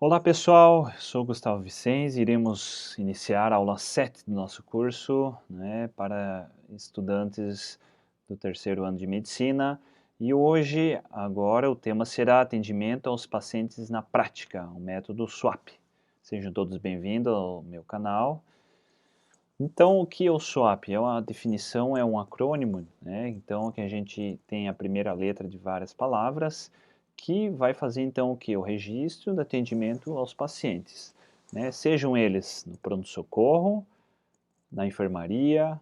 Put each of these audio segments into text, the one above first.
Olá pessoal, sou Gustavo Vicenzi, iremos iniciar a aula 7 do nosso curso, para estudantes do terceiro ano de medicina. E hoje, agora, o tema será atendimento aos pacientes na prática, o método SWAP. Sejam todos bem-vindos ao meu canal. Então, o que é o SWAP? É uma definição, é um acrônimo, Então, que a gente tem a primeira letra de várias palavras, que vai fazer, então, o que? O registro do atendimento aos pacientes, Sejam eles no pronto-socorro, na enfermaria,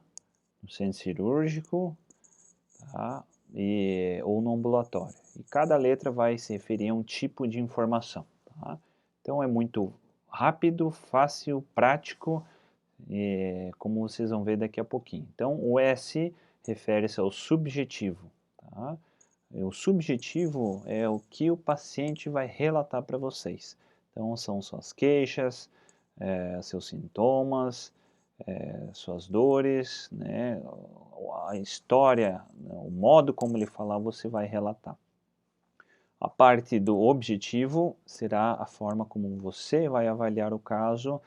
no centro cirúrgico, tá? Ou no ambulatório. E cada letra vai se referir a um tipo de informação, tá? Então, é muito rápido, fácil, prático, como vocês vão ver daqui a pouquinho. Então, o S refere-se ao subjetivo, tá? O subjetivo é o que o paciente vai relatar para vocês. Então, são suas queixas, seus sintomas, suas dores, a história, o modo como ele falar, você vai relatar. A parte do objetivo será a forma como você vai avaliar o caso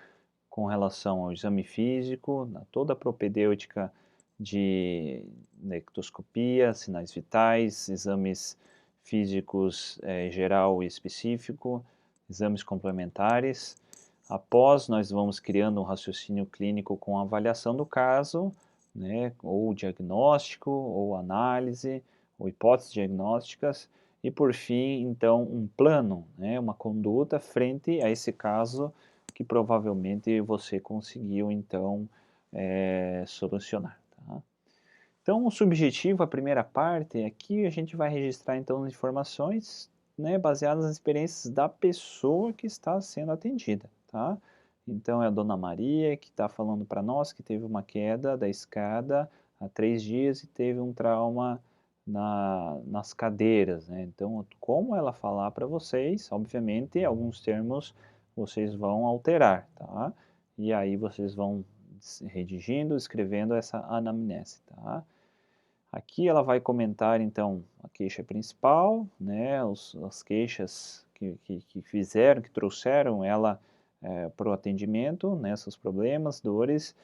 com relação ao exame físico, toda a propedêutica de nectoscopia, sinais vitais, exames físicos geral e específico, exames complementares. Após, nós vamos criando um raciocínio clínico com avaliação do caso, ou diagnóstico, ou análise, ou hipóteses diagnósticas, e por fim, então, um plano, uma conduta frente a esse caso que provavelmente você conseguiu, então, solucionar. Tá? Então, o subjetivo, a primeira parte, aqui a gente vai registrar, então, as informações baseadas nas experiências da pessoa que está sendo atendida. Tá? Então, é a Dona Maria que está falando para nós que teve uma queda da escada há 3 dias e teve um trauma nas cadeiras. Então, como ela falar para vocês, obviamente, alguns termos vocês vão alterar, tá? E aí vocês vão redigindo, escrevendo essa anamnese, tá? Aqui ela vai comentar, então, a queixa principal, as queixas que fizeram, que trouxeram ela para o atendimento, seus problemas, dores,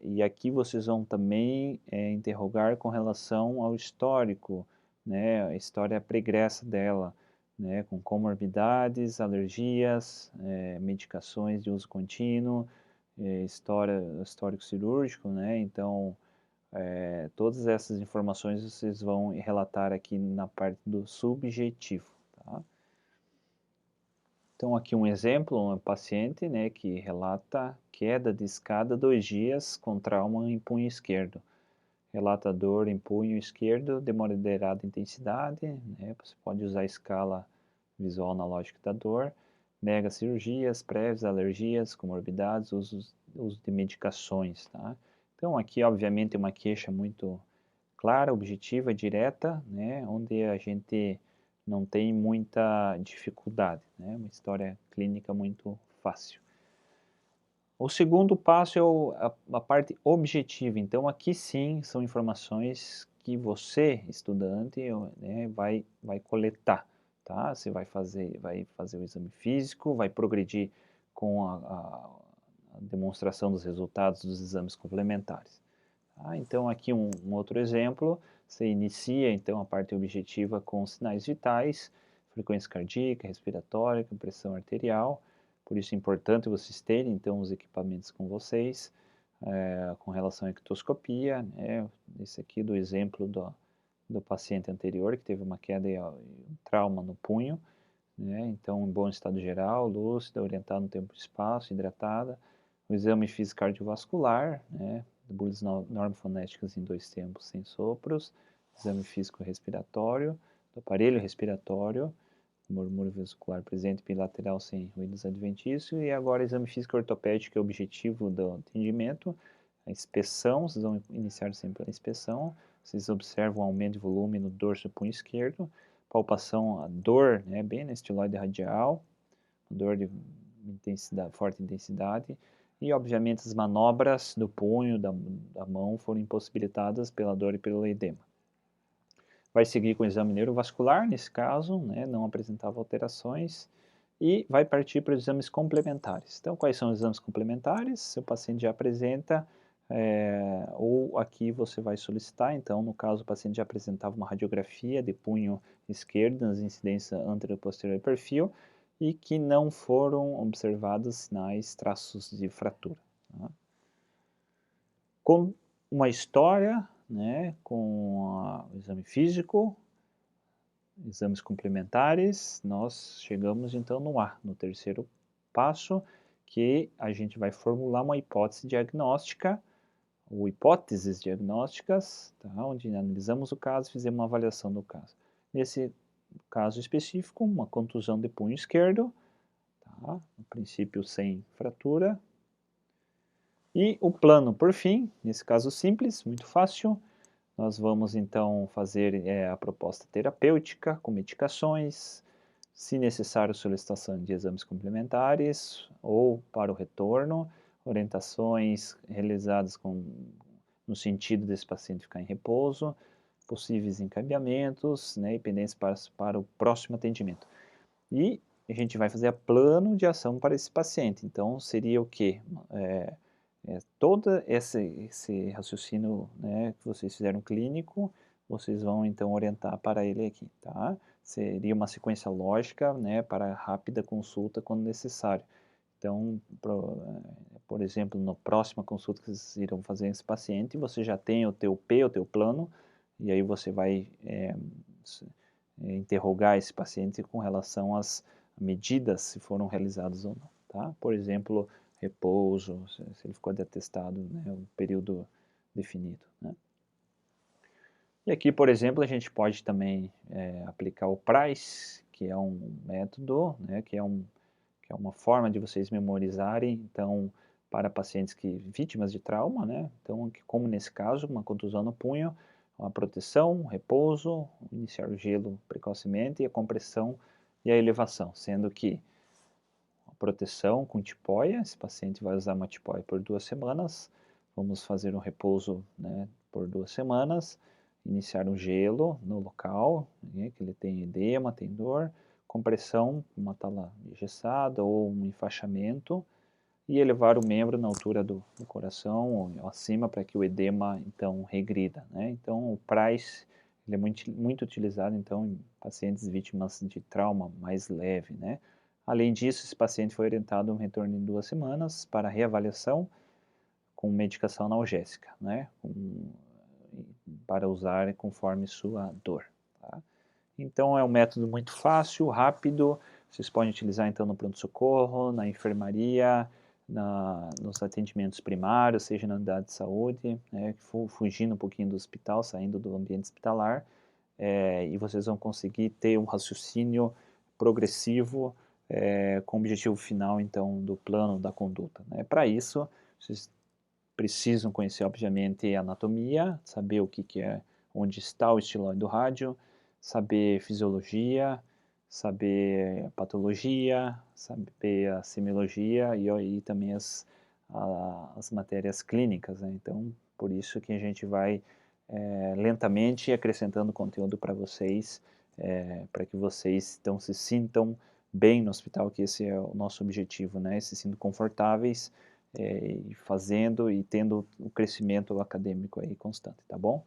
e aqui vocês vão também interrogar com relação ao histórico, a história pregressa dela, com comorbidades, alergias, medicações de uso contínuo, histórico cirúrgico, então todas essas informações vocês vão relatar aqui na parte do subjetivo. Tá? Então, aqui um exemplo, um paciente que relata queda de escada 2 dias com trauma em punho esquerdo. Relata dor em punho esquerdo de moderada intensidade, você pode usar a escala visual analógica da dor, nega cirurgias prévias, alergias, comorbidades, uso de medicações. Tá? Então, aqui, obviamente, é uma queixa muito clara, objetiva, direta, onde a gente não tem muita dificuldade, uma história clínica muito fácil. O segundo passo é a parte objetiva, então aqui sim são informações que você, estudante, vai coletar, tá? Você vai fazer o exame físico, vai progredir com a demonstração dos resultados dos exames complementares. Tá? Então, aqui um outro exemplo, você inicia então a parte objetiva com sinais vitais, frequência cardíaca, respiratória, pressão arterial, por isso é importante vocês terem então os equipamentos com vocês, com relação à ectoscopia, esse aqui do exemplo do paciente anterior, que teve uma queda e um trauma no punho, então em bom estado geral, lúcida, orientada no tempo e espaço, hidratada, o exame físico cardiovascular, bulhas normofonéticas em 2 tempos sem sopros, exame físico respiratório, do aparelho respiratório, murmúrio vesicular presente bilateral sem ruídos adventícios, e agora exame físico ortopédico, que é o objetivo do atendimento, a inspeção, vocês vão iniciar sempre a inspeção, vocês observam um aumento de volume no dorso do punho esquerdo, palpação, a dor, bem na estiloide radial, dor de forte intensidade, e obviamente as manobras do punho, da mão, foram impossibilitadas pela dor e pelo edema. Vai seguir com o exame neurovascular, nesse caso, não apresentava alterações, e vai partir para os exames complementares. Então, quais são os exames complementares? Se o paciente já apresenta, ou aqui você vai solicitar, então, no caso, o paciente já apresentava uma radiografia de punho esquerdo, nas incidências anterior e posterior perfil, e que não foram observados sinais, traços de fratura. Tá? Com uma história, né, com o exame físico, exames complementares, nós chegamos então no terceiro passo, que a gente vai formular uma hipótese diagnóstica, ou hipóteses diagnósticas, tá? Onde analisamos o caso, fizemos uma avaliação do caso. Nesse caso específico, uma contusão de punho esquerdo, tá? No princípio sem fratura. E o plano, por fim, nesse caso simples, muito fácil, nós vamos então fazer a proposta terapêutica com medicações, se necessário solicitação de exames complementares ou para o retorno, orientações realizadas no sentido desse paciente ficar em repouso, possíveis encaminhamentos, né, e pendências para o próximo atendimento. E a gente vai fazer a plano de ação para esse paciente. Então, seria o quê? Todo esse raciocínio, né, que vocês fizeram clínico, vocês vão então orientar para ele aqui, tá? Seria uma sequência lógica, né, para rápida consulta quando necessário. Então, por exemplo, na próxima consulta que vocês irão fazer esse paciente, você já tem o teu plano, e aí você vai interrogar esse paciente com relação às medidas, se foram realizadas ou não, tá? Por exemplo, repouso, se ele ficou de atestado, né, um período definido, né? E aqui, por exemplo, a gente pode também aplicar o PRICE, que é um método, né, que é uma forma de vocês memorizarem, então, para pacientes vítimas de trauma, né, então, como nesse caso, uma contusão no punho, a proteção, o repouso, iniciar o gelo precocemente, e a compressão e a elevação, sendo que proteção com tipóia, esse paciente vai usar uma tipóia por 2 semanas, vamos fazer um repouso, né, por 2 semanas, iniciar um gelo no local, né, que ele tem edema, tem dor, compressão, uma tala engessada ou um enfaixamento, e elevar o membro na altura do coração ou acima para que o edema então regrida, né? Então o PRICE ele é muito utilizado então em pacientes vítimas de trauma mais leve, né? Além disso, esse paciente foi orientado a um retorno em 2 semanas para reavaliação com medicação analgésica, né? Para usar conforme sua dor, tá? Então é um método muito fácil, rápido, vocês podem utilizar então no pronto-socorro, na enfermaria, nos atendimentos primários, seja na unidade de saúde, né, fugindo um pouquinho do hospital, saindo do ambiente hospitalar, e vocês vão conseguir ter um raciocínio progressivo com o objetivo final então do plano da conduta, né? Para isso, vocês precisam conhecer, obviamente, a anatomia, saber o que é, onde está o estiloide do rádio, saber fisiologia, saber patologia, saber a semiologia e também as matérias clínicas, né? Então, por isso que a gente vai lentamente acrescentando conteúdo para vocês, para que vocês então se sintam bem no hospital, que esse é o nosso objetivo, né? Se sintam confortáveis, e fazendo e tendo o crescimento acadêmico aí constante, tá bom?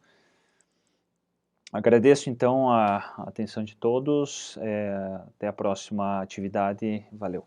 Agradeço então a atenção de todos, até a próxima atividade, valeu!